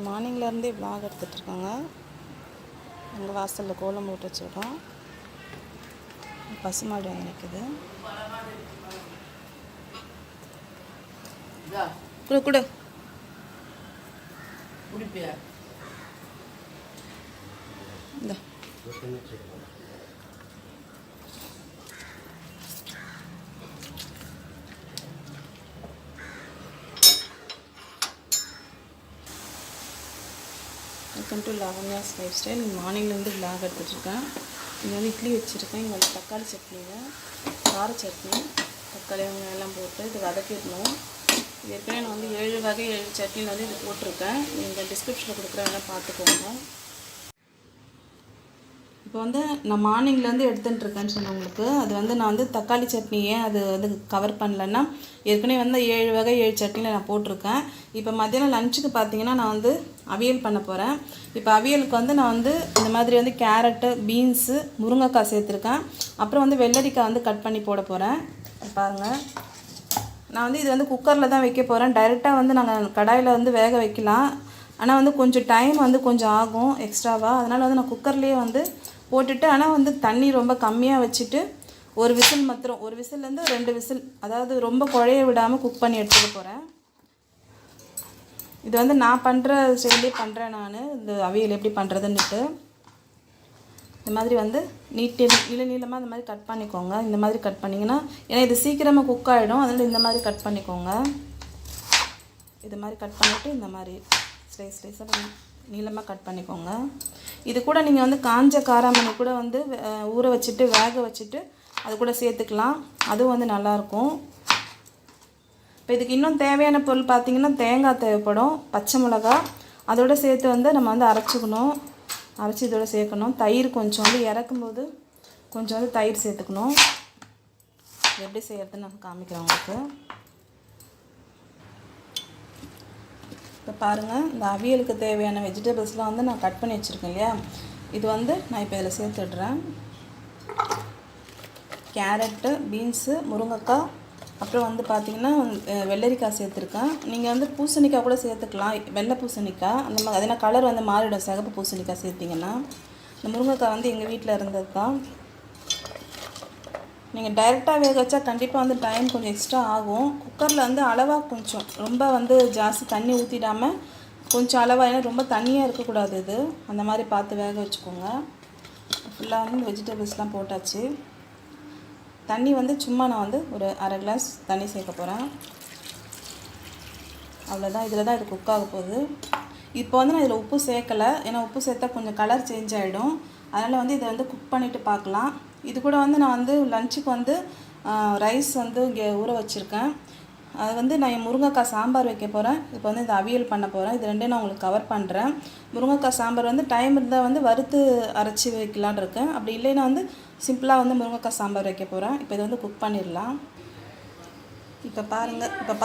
மார்னிங்லேருந்தே vlog எடுத்துகிட்ருக்காங்க. எங்கள் வாசலில் கோலம் போட்டு வச்சுருக்கோம். பசுமாடு வந்து நிற்குது. கொடு கொடு இந்த welcome to Lavanya's lifestyle. மார்னிங்லேருந்து விலாக் எடுத்துகிட்ருக்கேன். இங்கே வந்து இட்லி வச்சுருக்கேன். இங்கே வந்து தக்காளி சட்னியில் கார சட்னி, தக்காளி வெங்காயம் எல்லாம் போட்டு இது வதக்கிடணும். ஏற்கனவே நான் வந்து 7 வகை 7 சட்னியில் வந்து இது போட்டிருக்கேன். நீங்கள் டிஸ்கிரிப்ஷனில் கொடுக்குறதெல்லாம் பார்த்துக்கோங்க. இப்போ வந்து நான் மார்னிங்லேருந்து எடுத்துகிட்ருக்கேன்னு சொன்னவங்களுக்கு அது வந்து நான் வந்து தக்காளி சட்னி ஏன் அது வந்து கவர் பண்ணலன்னா, ஏற்கனவே வந்து 7 வகை 7 சட்னியில் நான் போட்டிருக்கேன். இப்போ மத்தியானம் லஞ்சுக்கு பார்த்தீங்கன்னா நான் வந்து அவியல் பண்ண போகிறேன். இப்போ அவியலுக்கு வந்து நான் வந்து இந்த மாதிரி வந்து கேரட்டு, பீன்ஸு, முருங்கைக்காய் சேர்த்துருக்கேன். அப்புறம் வந்து வெள்ளரிக்காய் வந்து கட் பண்ணி போட போகிறேன். பாருங்கள், நான் வந்து இது வந்து குக்கரில் தான் வைக்க போகிறேன். டைரெக்டாக வந்து நாங்கள் கடாயில் வந்து வேக வைக்கலாம். ஆனால் வந்து கொஞ்சம் டைம் வந்து கொஞ்சம் ஆகும் எக்ஸ்ட்ராவாக. அதனால் வந்து நான் குக்கர்லேயே வந்து போட்டுட்டு, ஆனால் வந்து தண்ணி ரொம்ப கம்மியாக வச்சுட்டு ஒரு விசில் மாத்திரம், ஒரு விசில்லேருந்து 2 விசில், அதாவது ரொம்ப குழைய விடாமல் குக் பண்ணி எடுத்துக்க போகிறேன். இது வந்து நான் பண்ணுற ஸ்டைலே பண்ணுறேன். நான் இந்த அவியல் எப்படி பண்ணுறதுன்னுட்டு இந்த மாதிரி வந்து நீளமாக இந்த மாதிரி கட் பண்ணிக்கோங்க. இந்த மாதிரி கட் பண்ணிங்கன்னா, ஏன்னா இது சீக்கிரமாக குக் ஆகிடும். அதனால் இந்த மாதிரி கட் பண்ணிக்கோங்க. இது மாதிரி கட் பண்ணிவிட்டு இந்த மாதிரி ஸ்லைஸாக நீளமாக கட் பண்ணிக்கோங்க. இது கூட நீங்கள் வந்து காஞ்ச காராமணி கூட வந்து ஊற வச்சுட்டு வேக வச்சுட்டு அது கூட சேர்த்துக்கலாம். அதுவும் வந்து நல்லாயிருக்கும். இப்போ இதுக்கு இன்னும் தேவையான பொருள் பார்த்திங்கன்னா, தேங்காய் தேவைப்படும், பச்சை மிளகா அதோடு சேர்த்து வந்து நம்ம வந்து அரைச்சிக்கணும். அரைச்சி இதோட சேர்க்கணும். தயிர் கொஞ்சம் வந்து இறக்கும்போது கொஞ்சம் வந்து தயிர் சேர்த்துக்கணும். எப்படி செய்யறதுன்னு நான் காமிக்கிறேன் உங்களுக்கு. இப்போ பாருங்கள், இந்த அவியலுக்கு தேவையான வெஜிடபிள்ஸ்லாம் வந்து நான் கட் பண்ணி வச்சுருக்கேன் இல்லையா, இது வந்து நான் இப்போ இதில் சேர்த்துடுறேன். கேரட்டு, பீன்ஸு, முருங்கைக்காய், அப்புறம் வந்து பார்த்திங்கன்னா வெள்ளரிக்காய் சேர்த்துருக்கேன். நீங்கள் வந்து பூசணிக்காய் கூட சேர்த்துக்கலாம், வெள்ளை பூசணிக்காய் அந்த மாதிரி. அதனால் கலர் வந்து மாறிடும் சிகப்பு பூசணிக்காய் சேர்த்திங்கன்னா. இந்த முருங்கைக்காய் வந்து எங்கள் வீட்டில் இருந்தது தான். நீங்கள் டைரெக்டாக வேக வச்சா கண்டிப்பாக வந்து டைம் கொஞ்சம் எக்ஸ்ட்ரா ஆகும். குக்கரில் வந்து அளவாக கொஞ்சம் ரொம்ப வந்து ஜாஸ்தி தண்ணி ஊற்றிடாமல் கொஞ்சம் அளவாக, ஏன்னா ரொம்ப தண்ணியாக இருக்கக்கூடாது. இது அந்த மாதிரி பார்த்து வேக வச்சுக்கோங்க. ஃபுல்லாக வந்து வெஜிடபிள்ஸ்லாம் போட்டாச்சு. தண்ணி வந்து சும்மா நான் வந்து ஒரு அரை கிளாஸ் தண்ணி சேர்க்க போகிறேன். அவ்வளோதான். இதில் தான் இது குக் ஆக போகுது. இப்போ வந்து நான் இதில் உப்பு சேர்க்கலை, ஏன்னா உப்பு சேர்த்தா கொஞ்சம் கலர் சேஞ்ச் ஆகிடும். அதனால் வந்து இதை வந்து குக் பண்ணிவிட்டு பார்க்கலாம். இது கூட வந்து நான் வந்து லஞ்சுக்கு வந்து ரைஸ் வந்து இங்கே ஊற வச்சுருக்கேன். அது வந்து நான் என் முருங்கைக்காய் சாம்பார் வைக்க போகிறேன். இப்போ வந்து இந்த அவியல் பண்ண போகிறேன். இது ரெண்டையும் நான் உங்களுக்கு கவர் பண்ணுறேன். முருங்கைக்காய் சாம்பார் வந்து டைம் இருந்தால் வந்து வறுத்து அரைச்சி வைக்கலான் இருக்கேன். அப்படி இல்லைன்னா வந்து சிம்பிளாக வந்து முருங்கைக்காய் சாம்பார் வைக்க போகிறேன். இப்போ இதை வந்து குக் பண்ணிடலாம். இப்போ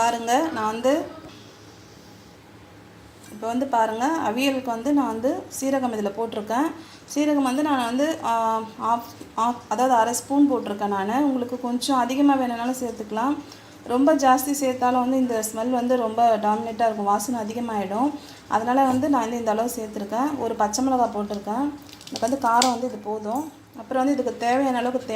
பாருங்கள் நான் வந்து இப்போ வந்து பாருங்கள், அவியலுக்கு வந்து நான் வந்து சீரகம் இதில் போட்டிருக்கேன். சீரகம் வந்து நான் வந்து அதாவது அரை ஸ்பூன் போட்டிருக்கேன் நான். உங்களுக்கு கொஞ்சம் அதிகமாக வேணுனாலும் சேர்த்துக்கலாம். ரொம்ப ஜாஸ்தி சேர்த்தாலும் வந்து இந்த ஸ்மெல் வந்து ரொம்ப டாமினேட்டாக இருக்கும், வாசனை அதிகமாகிடும். அதனால் வந்து நான் வந்து இந்த அளவு சேர்த்துருக்கேன். ஒரு பச்சை மிளகாய் போட்டிருக்கேன். எனக்கு வந்து காரம் வந்து இது போதும். அப்புறம் வந்து இதுக்கு தேவையான அளவுக்கு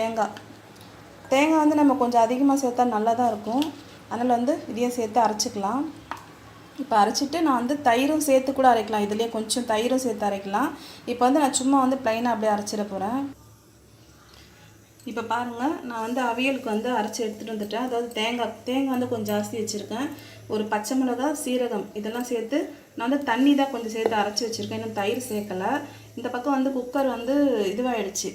தேங்காய் வந்து நம்ம கொஞ்சம் அதிகமாக சேர்த்தா நல்லா தான் இருக்கும். அதனால் வந்து இதையும் சேர்த்து அரைச்சிக்கலாம். இப்போ அரைச்சிட்டு நான் வந்து தயிரும் சேர்த்து கூட அரைக்கலாம். இதுலேயே கொஞ்சம் தயிரும் சேர்த்து அரைக்கலாம். இப்போ வந்து நான் சும்மா வந்து ப்ளைனாக அப்படியே அரைச்சிட போகிறேன். இப்போ பாருங்கள், நான் வந்து அவியலுக்கு வந்து அரைச்சி எடுத்துகிட்டு வந்துட்டேன். அதாவது தேங்காய் வந்து கொஞ்சம் ஜாஸ்தி வச்சுருக்கேன். ஒரு பச்சை மிளகா, சீரகம் இதெல்லாம் சேர்த்து நான் வந்து தண்ணி தான் கொஞ்சம் சேர்த்து அரைச்சி வச்சுருக்கேன். இன்னும் தயிர் சேர்க்கலை. இந்த பக்கம் வந்து குக்கர் வந்து இதுவாகிடுச்சு,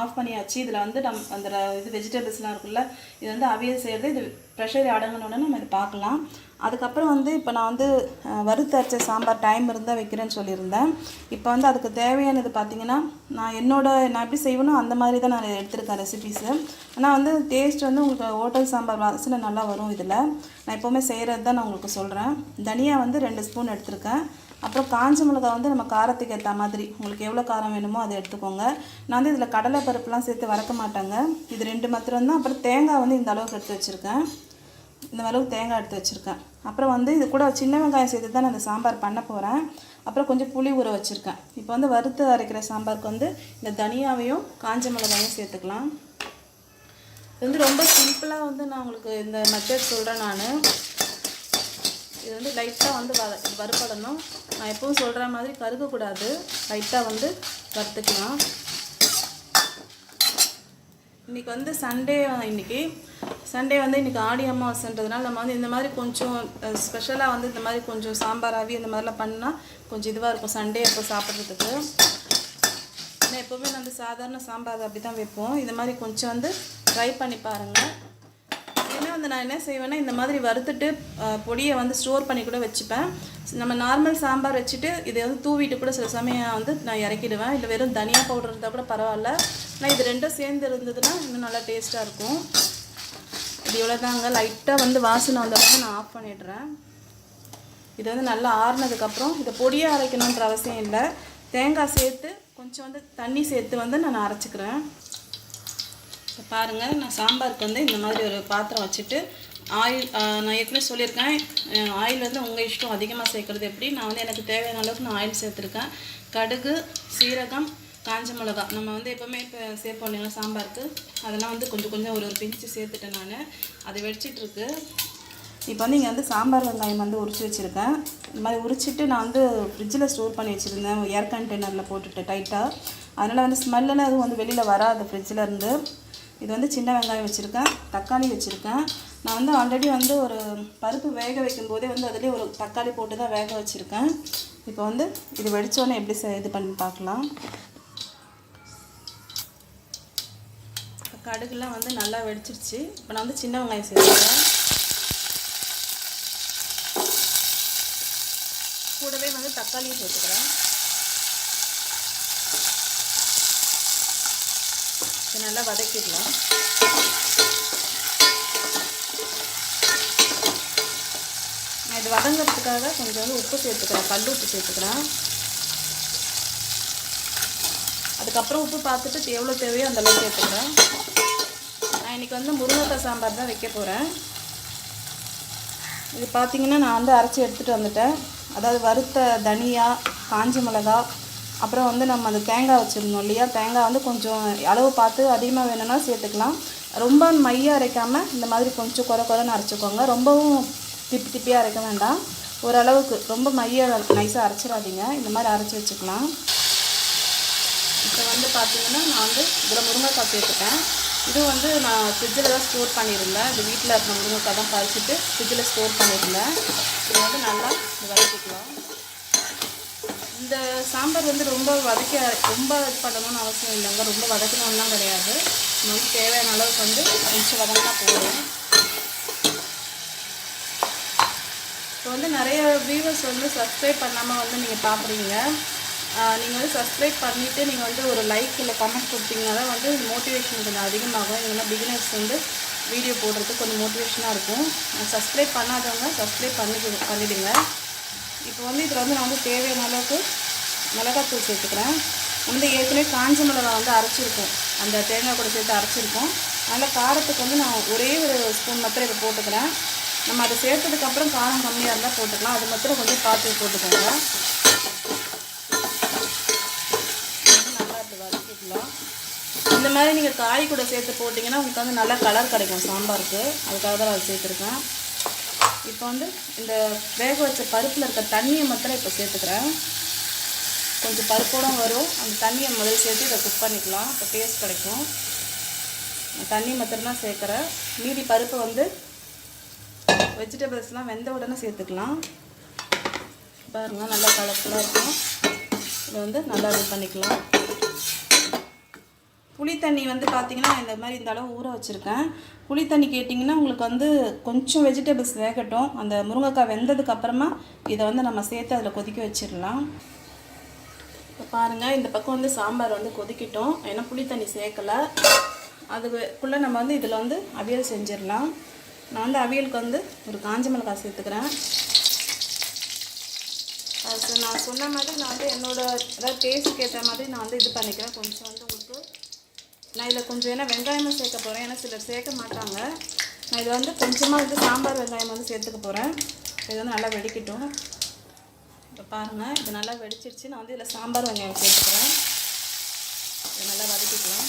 ஆஃப் பண்ணியாச்சு. இதில் வந்து அந்த இது வெஜிடபிள்ஸ்லாம் இருக்குல்ல, இது வந்து அவியல் செய்கிறது. இது ப்ரெஷர் அடங்கினோடனே நம்ம இதை பார்க்கலாம். அதுக்கப்புறம் வந்து இப்போ நான் வந்து வறுத்து அரைச்ச சாம்பார் டைம் இருந்தால் வைக்கிறேன்னு சொல்லியிருந்தேன். இப்போ வந்து அதுக்கு தேவையானது பார்த்திங்கன்னா, நான் எப்படி செய்வேனோ அந்த மாதிரி தான் நான் எடுத்திருக்கேன் ரெசிபீஸு. ஆனால் வந்து டேஸ்ட் வந்து உங்களுக்கு ஹோட்டல் சாம்பார் வாசனை நல்லா வரும். இதில் நான் எப்போவுமே செய்கிறது தான் நான் உங்களுக்கு சொல்கிறேன். தனியா வந்து 2 ஸ்பூன் எடுத்திருக்கேன். அப்புறம் காஞ்ச மிளகாய் வந்து நம்ம காரத்துக்கு ஏற்ற மாதிரி உங்களுக்கு எவ்வளோ காரம் வேணுமோ அதை எடுத்துக்கோங்க. நான் வந்து இதில் கடலை பருப்புலாம் சேர்த்து வறக்க மாட்டாங்க. இது 2 மாத்திரம் தான். அப்புறம் தேங்காய் வந்து இந்த அளவுக்கு எடுத்து வச்சுருக்கேன். இந்த அளவுக்கு தேங்காய் எடுத்து வச்சுருக்கேன். அப்புறம் வந்து இது கூட சின்ன வெங்காயம் சேர்த்து தான் நான் இந்த சாம்பார் பண்ண போகிறேன். அப்புறம் கொஞ்சம் புளி ஊற வச்சுருக்கேன். இப்போ வந்து வறுத்து அரைக்கிற சாம்பாருக்கு வந்து இந்த தனியாவையும் காஞ்ச மிளகாயும் சேர்த்துக்கலாம். இது வந்து ரொம்ப சிம்பிளாக வந்து நான் உங்களுக்கு இந்த மெத்தட் சொல்கிறேன். நான் இது வந்து லைட்டாக வந்து வறுப்படணும். நான் எப்பவும் சொல்கிற மாதிரி கருகக்கூடாது, லைட்டாக வந்து வறுத்துக்கலாம். இன்றைக்கி வந்து சண்டே வந்து இன்றைக்கி ஆடி அமாவாசைன்றதுனால நம்ம வந்து இந்த மாதிரி கொஞ்சம் ஸ்பெஷலாக வந்து இந்த மாதிரி கொஞ்சம் சாம்பார் ஆவி இந்த மாதிரிலாம் பண்ணால் கொஞ்சம் இதுவாக இருக்கும் சண்டே அப்போ சாப்பிட்றதுக்கு. ஏன்னா எப்போவுமே நம்ம சாதாரண சாம்பார் அப்படி தான் வைப்போம். இந்த மாதிரி கொஞ்சம் வந்து ட்ரை பண்ணி பாருங்கள். ஏன்னா வந்து நான் என்ன செய்வேன்னா இந்த மாதிரி வறுத்துட்டு பொடியை வந்து ஸ்டோர் பண்ணி கூட வச்சுப்பேன். நம்ம நார்மல் சாம்பார் வச்சுட்டு இதை வந்து தூவிட்டு கூட சில சமயம் வந்து நான் இறக்கிடுவேன். இல்லை வெறும் தனியா பவுடர் இருந்தால் கூட பரவாயில்ல. ஆனால் இது ரெண்டும் சேர்ந்து இருந்ததுன்னா இன்னும் நல்லா டேஸ்ட்டாக இருக்கும். இது இவ்வளோதாங்க. லைட்டாக வந்து வாசனை வந்தோடனே நான் ஆஃப் பண்ணிடுறேன். இது வந்து நல்லா ஆறுனதுக்கப்புறம் இதை பொடியாக அரைக்கணுன்ற அவசியம் இல்லை. தேங்காய் சேர்த்து கொஞ்சம் வந்து தண்ணி சேர்த்து வந்து நான் அரைச்சிக்கிறேன். பாருங்கள், நான் சாம்பாருக்கு வந்து இந்த மாதிரி ஒரு பாத்திரம் வச்சுட்டு ஆயில், நான் ஏற்கனவே சொல்லியிருக்கேன் ஆயில் வந்து உங்கள் இஷ்டம் அதிகமாக சேர்க்குறது எப்படி. நான் வந்து எனக்கு தேவையான அளவுக்கு நான் ஆயில் சேர்த்துருக்கேன். கடுகு, சீரகம், காஞ்ச மிளகா நம்ம வந்து எப்போவுமே இப்போ சேர்ப்போம் இல்லைங்களா சாம்பாருக்கு, அதெல்லாம் வந்து கொஞ்சம் ஒரு பிஞ்சு சேர்த்துட்டேன். நான் அது வெடிச்சிட்ருக்கு. இப்போ வந்து இங்கே வந்து சாம்பார் வெங்காயம் வந்து உரிச்சு வச்சுருக்கேன். இந்த மாதிரி உரிச்சிட்டு நான் வந்து ஃப்ரிட்ஜில் ஸ்டோர் பண்ணி வச்சுருந்தேன், ஏர் கண்டெய்னரில் போட்டுட்டு டைட்டாக. அதனால் வந்து ஸ்மெல்லாம் எதுவும் வந்து வெளியில் வராது ஃப்ரிட்ஜில் இருந்து. இது வந்து சின்ன வெங்காயம் வச்சுருக்கேன், தக்காளி வச்சுருக்கேன். நான் வந்து ஆல்ரெடி வந்து ஒரு பருப்பு வேக வைக்கும்போதே வந்து அதுலேயே ஒரு தக்காளி போட்டு தான் வேக வச்சுருக்கேன். இப்போ வந்து இது வெடித்தோன்னே எப்படி இது பண்ணி பார்க்கலாம். கடுகுலாம் வந்து நல்லா வெடிச்சிருச்சு. இப்போ நான் வந்து சின்ன வெங்காயம் சேர்த்துக்கிறேன். கூடவே வந்து தக்காளியும் சேர்த்துக்கிறேன். இதை நல்லா வதக்கிடலாம். நான் இது வதங்கிறதுக்காக கொஞ்சம் வந்து உப்பு சேர்த்துக்கிறேன், கல் உப்பு சேர்த்துக்கிறேன். அதுக்கப்புறம் உப்பு பார்த்துட்டு எவ்வளோ தேவையோ அந்தளவுக்கு சேர்த்துக்கிறேன். நான் இன்றைக்கி வந்து முருங்கைக்காய் சாம்பார் தான் வைக்க போகிறேன். இது பார்த்திங்கன்னா நான் வந்து அரைச்சி எடுத்துகிட்டு வந்துட்டேன். அதாவது வறுத்த தனியா, காஞ்சி மிளகா, அப்புறம் வந்து நம்ம அந்த தேங்காய் வச்சுருந்தோம் இல்லையா, தேங்காய் வந்து கொஞ்சம் அளவு பார்த்து அதிகமாக வேணும்னா சேர்த்துக்கலாம். ரொம்ப மையாக அரைக்காமல் இந்த மாதிரி கொஞ்சம் குறைன்னு அரைச்சிக்கோங்க. ரொம்பவும் திப்பியாக அரைக்க வேண்டாம். ஓரளவுக்கு ரொம்ப மையாக நைஸாக அரைச்சிடாதீங்க. இந்த மாதிரி அரைச்சி வச்சுக்கலாம். இப்போ வந்து பார்த்திங்கன்னா நான் வந்து இதில் முருங்கைக்காய் சேர்த்துட்டேன். இது வந்து நான் ஃப்ரிட்ஜில் தான் ஸ்டோர் பண்ணியிருந்தேன். இது வீட்டில் இருக்க முருங்கைக்காய் தான் பறிச்சுட்டு ஃப்ரிட்ஜில் ஸ்டோர் பண்ணியிருந்தேன். இது வந்து நல்லா வதக்கிக்கலாம். இந்த சாம்பார் வந்து ரொம்ப ரொம்ப இது பண்ணணும்னு அவசியம் இல்லைங்க. ரொம்ப வதக்கணும்லாம் கிடையாது. நமக்கு தேவையான அளவுக்கு வந்து கொஞ்சம் வதங்கினா போதும். இப்போ வந்து நிறைய வியூவர்ஸ் வந்து சப்ஸ்கிரைப் பண்ணாமல் வந்து நீங்கள் பார்க்குறீங்க. நீங்கள் வந்து சப்ஸ்கிரைப் பண்ணிவிட்டு நீங்கள் வந்து ஒரு லைக் இல்லை கமெண்ட் கொடுத்தீங்கன்னா தான் வந்து மோட்டிவேஷன் கொஞ்சம் அதிகமாகும். இல்லைன்னா பிகினர்ஸ் வந்து வீடியோ போடுறதுக்கு கொஞ்சம் மோட்டிவேஷனாக இருக்கும். சப்ஸ்கிரைப் பண்ணாதவங்க சப்ஸ்கிரைப் பண்ணிவிடுங்க. இப்போ வந்து இதில் வந்து நான் வந்து தேவையான அளவுக்கு மிளகாத்தூள் சேர்த்துக்கிறேன். வந்து ஏற்கனவே காஞ்ச மிளகா வந்து அரைச்சிருக்கோம், அந்த தேங்காய் கூட சேர்த்து அரைச்சிருக்கோம். அதனால் காரத்துக்கு வந்து நான் ஒரே ஒரு ஸ்பூன் மாத்திரம் இதை போட்டுக்கிறேன். நம்ம அதை சேர்த்ததுக்கப்புறம் காரம் கம்மியாக இருந்தால் போட்டுக்கலாம். அது மாத்திரம் கொஞ்சம் பார்த்து போட்டுக்கோங்க. நல்லா இப்படி வதக்கிக்கலாம். இந்த மாதிரி நீங்கள் காய் கூட சேர்த்து போட்டிங்கன்னா உங்களுக்கு வந்து நல்லா கலர் கிடைக்கும் சாம்பாருக்கு. அதுக்காக தான் அதை சேர்த்துருக்கேன். இப்போ வந்து இந்த வேக வச்ச பருப்பில் இருக்க தண்ணியை மாத்திரம் இப்போ சேர்த்துக்கிறேன். கொஞ்சம் பருப்போடு வரும். அந்த தண்ணியை முதல்ல சேர்த்து இதை குக் பண்ணிக்கலாம். இப்போ டேஸ்ட் கிடைக்கும். தண்ணி மாத்திரம் தான் சேர்க்குறேன். மீதி பருப்பை வந்து வெஜிடபிள்ஸ்லாம் வெந்த உடனே சேர்த்துக்கலாம். பாருங்கள், நல்லா கலர்ஃபுல்லாக இருக்கும். இதை வந்து நல்லா இது பண்ணிக்கலாம். புளி தண்ணி வந்து பார்த்திங்கன்னா இந்த மாதிரி இந்த அளவு ஊற வச்சுருக்கேன். புளி தண்ணி கேட்டிங்கன்னா உங்களுக்கு வந்து கொஞ்சம் வெஜிடபிள்ஸ் வேகட்டும். அந்த முருங்கைக்காய் வெந்ததுக்கப்புறமா இதை வந்து நம்ம சேர்த்து அதில் கொதிக்க வச்சிடலாம். இப்போ பாருங்கள், இந்த பக்கம் வந்து சாம்பார் வந்து கொதிக்கிட்டோம். ஏன்னா புளி தண்ணி சேர்க்கலை. அதுக்குள்ளே நம்ம வந்து இதில் வந்து அவியல் செஞ்சிடலாம். நான் வந்து அவியலுக்கு வந்து ஒரு காஞ்ச மிளகாய் சேர்த்துக்கிறேன். அது நான் சொன்ன மாதிரி நான் வந்து அதாவது டேஸ்ட்டுக்கு ஏற்ற மாதிரி நான் வந்து இது பண்ணிக்கிறேன். கொஞ்சம் வந்து உங்களுக்கு நான் இதில் கொஞ்சம் ஏன்னா வெங்காயமும் சேர்க்க போகிறேன். ஏன்னா சிலர் சேர்க்க மாட்டாங்க. நான் இது வந்து கொஞ்சமாக வந்து சாம்பார் வெங்காயம் வந்து சேர்த்துக்க போகிறேன். இது வந்து நல்லா வெடிக்கட்டும். இப்போ பாருங்கள், இது நல்லா வெடிச்சிருச்சு. நான் வந்து இதில் சாம்பார் வெங்காயம் சேர்த்துக்கிறேன். இது நல்லா வதக்கிக்கலாம்.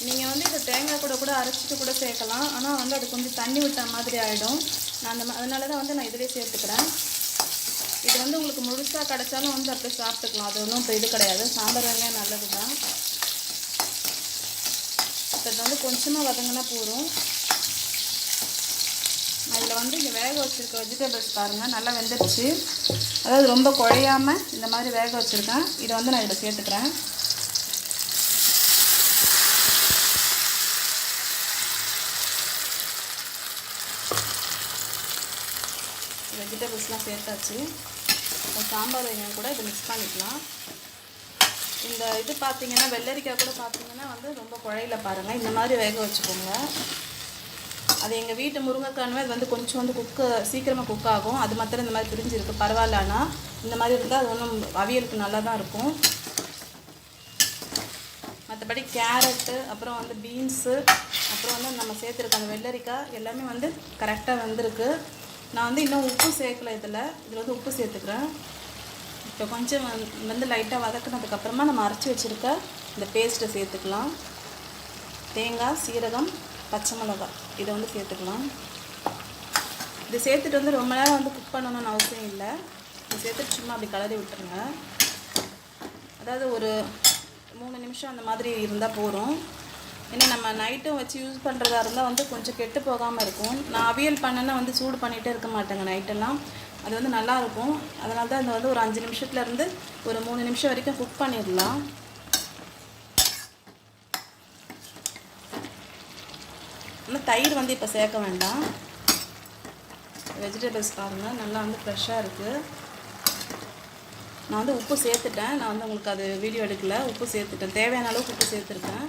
நீங்கள் வந்து இதை தேங்காய் கூட அரைச்சிட்டு கூட சேர்க்கலாம். ஆனால் வந்து அது கொஞ்சம் தண்ணி விட்ட மாதிரி ஆகிடும். நான் அதனால தான் வந்து நான் இதிலே சேர்த்துக்கிறேன். இது வந்து உங்களுக்கு முழுசாக கிடச்சாலும் வந்து அப்படியே சாப்பிட்டுக்கலாம். அது ஒன்றும் இப்போ இது கிடையாது. சாம்பார் வெங்காயம் நல்லது தான். இப்போ இது வந்து கொஞ்சமாக வதங்கினா போதும். நான் இதில் வந்து இங்கே வேக வச்சுருக்க வெஜிடபிள்ஸ் பாருங்கள், நல்லா வெந்துடுச்சு. அதாவது ரொம்ப குழையாமல் இந்த மாதிரி வேக வச்சுருக்கேன். இதை வந்து நான் இதில் சேர்த்துக்கிறேன். வெஜிடபிள்ஸ்லாம் சேர்த்தாச்சு. சாம்பார் வெங்காயம் கூட இதை மிக்ஸ் பண்ணிக்கலாம். இந்த இது பார்த்திங்கன்னா வெள்ளரிக்காய் கூட பார்த்திங்கன்னா வந்து ரொம்ப குழையில பாருங்கள், இந்த மாதிரி வேக வச்சுக்கோங்க. அது எங்கள் வீட்டு முருங்கைக்கானுமே அது வந்து கொஞ்சம் வந்து சீக்கிரமாக குக் ஆகும். அது மாத்திரம் இந்த மாதிரி பிரிஞ்சிருக்கு, பரவாயில்ல. ஆனால் இந்த மாதிரி இருந்தால் அது ஒன்றும் அவியலுக்கு நல்லா தான் இருக்கும். மற்றபடி கேரட்டு, அப்புறம் வந்து பீன்ஸு, அப்புறம் வந்து நம்ம சேர்த்துருக்க அந்த வெள்ளரிக்காய் எல்லாமே வந்து கரெக்டாக வந்திருக்கு. நான் வந்து இன்னும் உப்பு சேர்க்கலை. இதில் வந்து உப்பு சேர்த்துக்கிறேன். இப்போ கொஞ்சம் வந்து லைட்டாக வதக்கினதுக்கப்புறமா நம்ம அரைச்சி வச்சுருக்க இந்த பேஸ்ட்டை சேர்த்துக்கலாம். தேங்காய், சீரகம், பச்சை மிளகாய் இதை வந்து சேர்த்துக்கலாம். இதை சேர்த்துட்டு வந்து ரொம்ப நேரம் வந்து குக் பண்ணணும்னு அவசியம் இல்லை. இதை சேர்த்துட்டு சும்மா அப்படி கலரி விட்டுருங்க. அதாவது ஒரு 3 நிமிஷம் அந்த மாதிரி இருந்தால் போதும். ஏன்னா நம்ம நைட்டும் வச்சு யூஸ் பண்ணுறதா இருந்தால் வந்து கொஞ்சம் கெட்டு போகாமல் இருக்கும். நான் அவியல் பண்ணேன்னா வந்து சூடு பண்ணிகிட்டே இருக்க மாட்டேங்க நைட்டெல்லாம். அது வந்து நல்லாயிருக்கும். அதனால தான் இந்த வந்து ஒரு 5 நிமிஷத்துலேருந்து ஒரு 3 நிமிஷம் வரைக்கும் குக் பண்ணிடலாம். ஆனால் தயிர் வந்து இப்போ சேர்க்க வேண்டாம். வெஜிடபிள்ஸ் பாருங்கள், நல்லா வந்து ஃப்ரெஷ்ஷாக இருக்குது. நான் வந்து உப்பு சேர்த்துட்டேன். நான் வந்து உங்களுக்கு அது வீடியோ எடுக்கல. உப்பு சேர்த்துட்டேன், தேவையான அளவுக்கு உப்பு சேர்த்துருக்கேன்.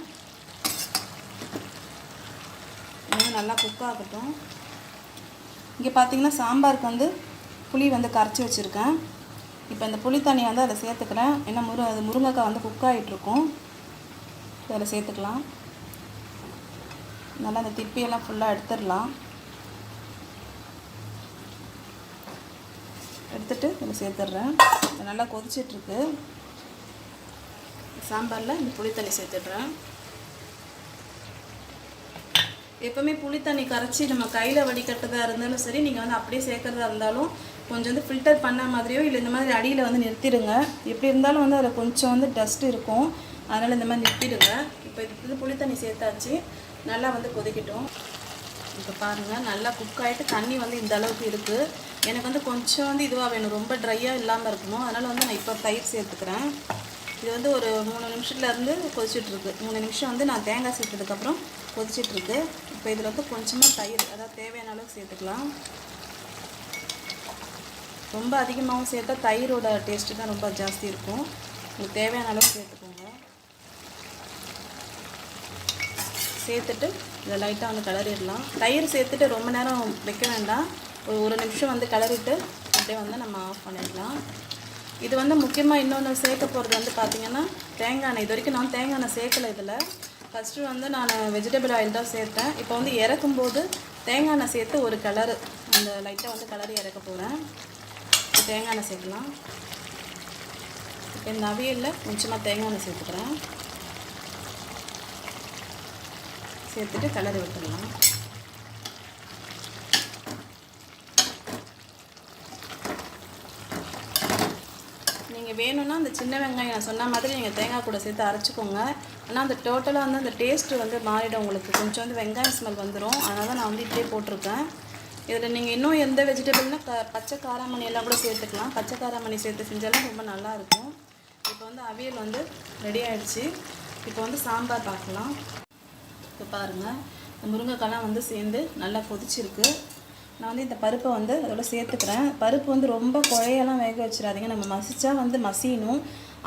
நல்லா குக் ஆகட்டும். இங்கே பார்த்தீங்கன்னா சாம்பாருக்கு வந்து புளி வந்து கரைச்சி வச்சுருக்கேன். இப்போ இந்த புளி தண்ணியை வந்து அதில் சேர்த்துக்கிறேன். ஏன்னா முருங்கைக்காய் வந்து குக் ஆகிட்ருக்கும். அதில் சேர்த்துக்கலாம். நல்லா அந்த திப்பியெல்லாம் ஃபுல்லாக எடுத்துடலாம். எடுத்துட்டு இதில் சேர்த்துட்றேன். இது நல்லா கொதிச்சிட்ருக்கு. சாம்பாரில் இந்த புளி தண்ணி சேர்த்துட்றேன். எப்போவுமே புளி தண்ணி கரைச்சி நம்ம கையில் வடிகட்டுறதா இருந்தாலும் சரி, நீங்கள் வந்து அப்படியே சேர்க்குறதா இருந்தாலும் கொஞ்சம் வந்து ஃபில்டர் பண்ண மாதிரியோ இல்லை இந்த மாதிரி அடியில் வந்து நிறுத்திடுங்க. எப்படி இருந்தாலும் வந்து அதில் கொஞ்சம் வந்து டஸ்ட் இருக்கும். அதனால் இந்த மாதிரி நிறுத்திடுங்க. இப்போ இது புளி தண்ணி சேர்த்தாச்சு. நல்லா வந்து கொதிக்கட்டும். இப்போ பாருங்கள், நல்லா குக் ஆகிட்டு தண்ணி வந்து இந்த அளவுக்கு இருக்குது. எனக்கு வந்து கொஞ்சம் வந்து இதுவாக வேணும், ரொம்ப ட்ரையாக இல்லாமல் இருக்கணும். அதனால் வந்து நான் இப்போ தயிர் சேர்த்துக்கிறேன். இது வந்து ஒரு 3 நிமிஷத்துலேருந்து கொதிச்சிட்ருக்கு. 3 நிமிஷம் வந்து நான் தேங்காய் சேர்த்ததுக்கப்புறம் கொதிச்சிட்ருக்கு. இப்போ இதில் வந்து கொஞ்சமாக தயிர், அதாவது தேவையான அளவுக்கு சேர்த்துக்கலாம். ரொம்ப அதிகமாகவும் சேர்த்தா தயிரோட டேஸ்ட்டு தான் ரொம்ப ஜாஸ்தி இருக்கும். உங்களுக்கு தேவையான அளவுக்கு சேர்த்துக்கோங்க. சேர்த்துட்டு இதை லைட்டாக வந்து கிளறிடலாம். தயிர் சேர்த்துட்டு ரொம்ப நேரம் வைக்க வேண்டாம். ஒரு நிமிஷம் வந்து கிளறிட்டு அப்படியே வந்து நம்ம ஆஃப் பண்ணிடலாம். இது வந்து முக்கியமாக இன்னொன்று சேர்க்க போகிறது வந்து பார்த்திங்கன்னா தேங்காய் எண்ணெய். இது வரைக்கும் நான் தேங்காய் எண்ணெய் சேர்க்கலை. இதில் ஃபஸ்ட்டு வந்து நான் வெஜிடபிள் ஆயில் தான் சேர்த்தேன். இப்போ வந்து இறக்கும்போது தேங்காய் எண்ணெய் சேர்த்து ஒரு கலரு அந்த லைட்டாக வந்து கலரி இறக்க போகிறேன். இப்போ தேங்காய் எண்ணெய் சேர்க்கலாம். இப்போ இந்த அவியலில் கொஞ்சமாக தேங்காய் எண்ணெய் சேர்த்துக்கிறேன். சேர்த்துட்டு கலரி விட்டுடலாம். நீங்கள் வேணும்னா அந்த சின்ன வெங்காயம் நான் சொன்ன மாதிரி நீங்கள் தேங்காய் கூட சேர்த்து அரைச்சிக்கோங்க. ஆனால் அந்த டோட்டலாக வந்து அந்த டேஸ்ட்டு வந்து மாறிடும். உங்களுக்கு கொஞ்சம் வந்து வெங்காயம் ஸ்மெல் வந்துடும். அதனால தான் நான் வந்து இப்படியே போட்டிருக்கேன். இதில் நீங்கள் இன்னும் எந்த வெஜிடபிள்னால் பச்சை காராமணி எல்லாம் கூட சேர்த்துக்கலாம். பச்சை காராமணி சேர்த்து செஞ்சாலும் ரொம்ப நல்லாயிருக்கும். இப்போ வந்து அவியல் வந்து ரெடி ஆகிடுச்சு. இப்போ வந்து சாம்பார் பார்க்கலாம். இப்போ பாருங்கள், இந்த முருங்கைக்காய்லாம் வந்து சேர்ந்து நல்லா கொதிச்சிருக்கு. நான் வந்து இந்த பருப்பை வந்து அதோட சேர்த்துக்கிறேன். பருப்பு வந்து ரொம்ப குழையெல்லாம் வேக வச்சிடாதீங்க. நம்ம மசிச்சா வந்து மசியணும்.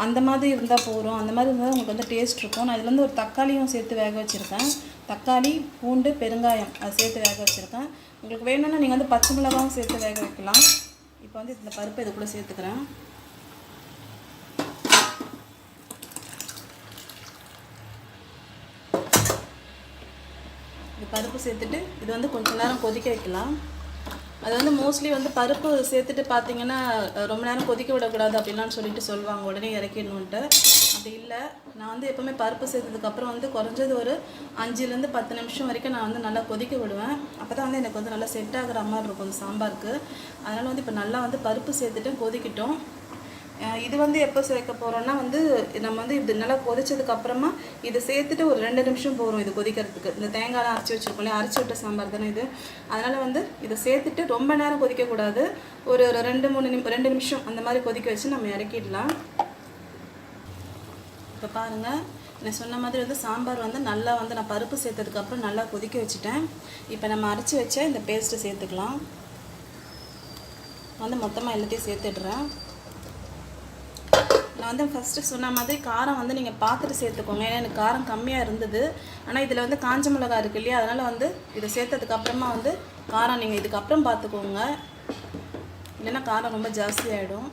அந்த மாதிரி இருந்தால் போகிறோம். அந்த மாதிரி இருந்தால் உங்களுக்கு வந்து டேஸ்ட் இருக்கும். நான் இதில் வந்து ஒரு தக்காளியும் சேர்த்து வேக வச்சுருக்கேன். தக்காளி, பூண்டு, பெருங்காயம் அதை சேர்த்து வேக வச்சுருக்கேன். உங்களுக்கு வேணும்னா நீங்கள் வந்து பச்சை மிளகாவும் சேர்த்து வேக வைக்கலாம். இப்போ வந்து இந்த பருப்பை இதுக்குள்ளே சேர்த்துக்கிறேன். பருப்பு சேர்த்துட்டு இது வந்து கொஞ்சம் நேரம் கொதிக்க வைக்கலாம். அது வந்து மோஸ்ட்லி வந்து பருப்பு சேர்த்துட்டு பார்த்தீங்கன்னா ரொம்ப நேரம் கொதிக்க விடக்கூடாது அப்படின்லாம் சொல்லிட்டு சொல்லுவாங்க, உடனே இறக்கிடணுன்ட்டு. அப்படி இல்லை, நான் வந்து எப்போவுமே பருப்பு சேர்த்ததுக்கப்புறம் வந்து குறைஞ்சது ஒரு 5லேருந்து 10 நிமிஷம் வரைக்கும் நான் வந்து நல்லா கொதிக்க விடுவேன். அப்போ தான் வந்து எனக்கு வந்து நல்லா செட் ஆகிற மாதிரி இருக்கும் அந்த சாம்பாருக்கு. அதனால் வந்து இப்போ நல்லா வந்து பருப்பு சேர்த்துட்டு கொதிக்கிட்டோம். இது வந்து எப்போ சேர்க்க போகிறோன்னா வந்து நம்ம வந்து இது நல்லா கொதிச்சதுக்கப்புறமா இதை சேர்த்துட்டு ஒரு 2 நிமிஷம் போகிறோம் இது கொதிக்கிறதுக்கு. இந்த தேங்காய்லாம் அரைச்சி வச்சுருக்கோம் இல்லையா, அரைச்சி விட்ட சாம்பார் தானே இது. அதனால் வந்து இதை சேர்த்துட்டு ரொம்ப நேரம் கொதிக்கக்கூடாது, ஒரு 2 நிமிஷம் அந்த மாதிரி கொதிக்க வச்சு நம்ம இறக்கிடலாம். இப்போ பாருங்கள், நான் சொன்ன மாதிரி வந்து சாம்பார் வந்து நல்லா வந்து நான் பருப்பு சேர்த்ததுக்கப்புறம் நல்லா கொதிக்க வச்சுட்டேன். இப்போ நம்ம அரைச்சி வச்ச இந்த பேஸ்ட்டு சேர்த்துக்கலாம். வந்து மொத்தமாக எல்லாத்தையும் சேர்த்துடுறேன். நான் வந்து ஃபஸ்ட்டு சொன்ன மாதிரி காரம் வந்து நீங்கள் பார்த்துட்டு சேர்த்துக்கோங்க, ஏன்னா எனக்கு காரம் கம்மியாக இருந்தது. ஆனால் இதில் வந்து காஞ்ச மிளகாய் இருக்குது இல்லையா, அதனால் வந்து இதை சேர்த்ததுக்கப்புறமா வந்து காரம் நீங்கள் இதுக்கப்புறம் பார்த்துக்கோங்க, இல்லைன்னா காரம் ரொம்ப ஜாஸ்தியாகிடும்.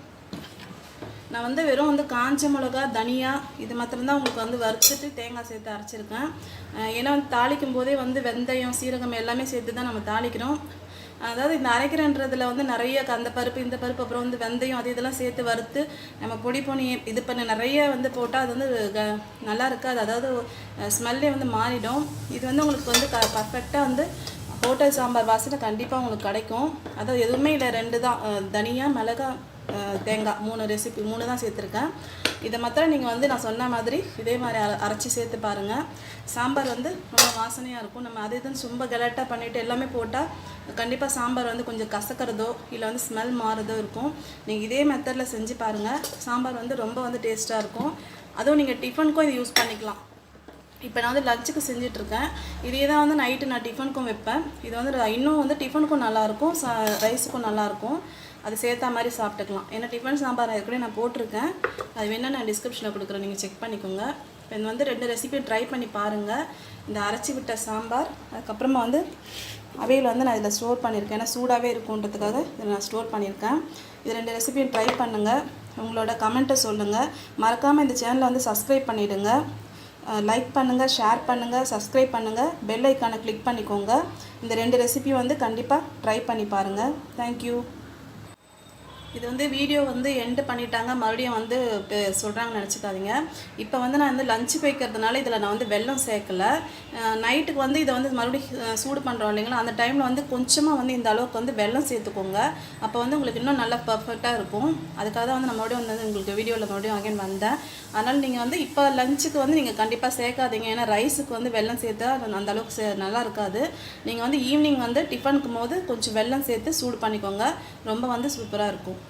நான் வந்து வெறும் வந்து காஞ்ச மிளகா, தனியா இது மாத்திரம்தான் உங்களுக்கு வந்து வறுத்துட்டு தேங்காய் சேர்த்து அரைச்சிருக்கேன். ஏன்னா வந்து தாளிக்கும் போதே வந்து வெந்தயம், சீரகம் எல்லாமே சேர்த்து தான் நம்ம தாளிக்கிறோம். அதாவது இந்த அரைக்கிறன்றதில் வந்து நிறைய அந்த பருப்பு இந்த பருப்பு அப்புறம் வந்து வெந்தயம் அது இதெல்லாம் சேர்த்து வறுத்து நம்ம பொடி இது பண்ண நிறைய வந்து போட்டால் அது வந்து நல்லா இருக்காது, அதாவது ஸ்மெல்லே வந்து மாறிடும். இது வந்து உங்களுக்கு வந்து பர்ஃபெக்டாக வந்து ஹோட்டல் சாம்பார் வாசனை கண்டிப்பாக உங்களுக்கு கிடைக்கும். அதாவது எதுவுமே இல்லை, 2 தான், தனியா, மிளகாய், தேங்காய், 3 தான் சேர்த்துருக்கேன். இதை மாத்திரம் நீங்கள் வந்து நான் சொன்ன மாதிரி இதே மாதிரி அரைச்சி சேர்த்து பாருங்கள். சாம்பார் வந்து ரொம்ப வாசனையாக இருக்கும். நம்ம அது இதுன்னு ரொம்ப கலட்டாக பண்ணிவிட்டு எல்லாமே போட்டால் கண்டிப்பாக சாம்பார் வந்து கொஞ்சம் கசக்கிறதோ இல்லை வந்து ஸ்மெல் மாறுறதோ இருக்கும். நீங்கள் இதே மெத்தடில் செஞ்சு பாருங்கள், சாம்பார் வந்து ரொம்ப வந்து டேஸ்ட்டாக இருக்கும். அதுவும் நீங்கள் டிஃபனுக்கும் இது யூஸ் பண்ணிக்கலாம். இப்போ நான் வந்து லஞ்சுக்கு செஞ்சிட்ருக்கேன், இதே தான் வந்து நைட்டு நான் டிஃபனுக்கும் வைப்பேன். இது வந்து இன்னும் வந்து டிஃபனுக்கும் நல்லாயிருக்கும், ரைஸுக்கும் நல்லாயிருக்கும். அது சேர்த்தா மாதிரி சாப்பிட்டுக்கலாம். ஏன்னா டிஃபன் சாம்பார் ஏற்கனவே நான் போட்டிருக்கேன், அது வேணால் நான் டிஸ்கிரிப்ஷனில் கொடுக்குறேன், நீங்கள் செக் பண்ணிக்கோங்க. இப்போ இது வந்து 2 ரெசிபி ட்ரை பண்ணி பாருங்கள். இந்த அரைச்சி விட்ட சாம்பார், அதுக்கப்புறமா வந்து அவையில் வந்து நான் இதில் ஸ்டோர் பண்ணியிருக்கேன், ஏன்னா சூடாகவே இருக்குன்றதுக்காக இதில் நான் ஸ்டோர் பண்ணியிருக்கேன். இது 2 ரெசிபியும் ட்ரை பண்ணுங்கள், உங்களோட கமெண்ட்டை சொல்லுங்கள். மறக்காமல் இந்த சேனலை வந்து சப்ஸ்கிரைப் பண்ணிவிடுங்க. லைக் பண்ணுங்கள், ஷேர் பண்ணுங்கள், சப்ஸ்கிரைப் பண்ணுங்கள், பெல் ஐக்கானை கிளிக் பண்ணிக்கோங்க. இந்த 2 ரெசிபியும் வந்து கண்டிப்பாக ட்ரை பண்ணி பாருங்கள். தேங்க்யூ. இது வந்து வீடியோ வந்து எண்டு பண்ணிட்டாங்க, மறுபடியும் வந்து சொல்கிறாங்கன்னு நினச்சிக்காதீங்க. இப்போ வந்து நான் வந்து லஞ்சுக்கு வைக்கிறதுனால இதில் நான் வந்து வெல்லம் சேர்க்கலை. நைட்டுக்கு வந்து இதை வந்து மறுபடியும் சூடு பண்ணுறோம் இல்லைங்களா, அந்த டைமில் வந்து கொஞ்சமாக வந்து இந்த அளவுக்கு வந்து வெல்லம் சேர்த்துக்கோங்க. அப்போ வந்து உங்களுக்கு இன்னும் நல்லா பர்ஃபெக்டாக இருக்கும். அதுக்காக தான் வந்து நான் மறுபடியும் வந்து உங்களுக்கு வீடியோவில் மறுபடியும் அகைன் வந்தேன். அதனால் நீங்கள் வந்து இப்போ லஞ்சுக்கு வந்து நீங்கள் கண்டிப்பாக சேர்க்காதீங்க, ஏன்னா ரைஸுக்கு வந்து வெல்லம் சேர்த்தா அந்த அளவுக்கு நல்லா இருக்காது. நீங்கள் வந்து ஈவினிங் வந்து டிஃபனுக்கும் போது கொஞ்சம் வெல்லம் சேர்த்து சூடு பண்ணிக்கோங்க, ரொம்ப வந்து சூப்பராக இருக்கும்.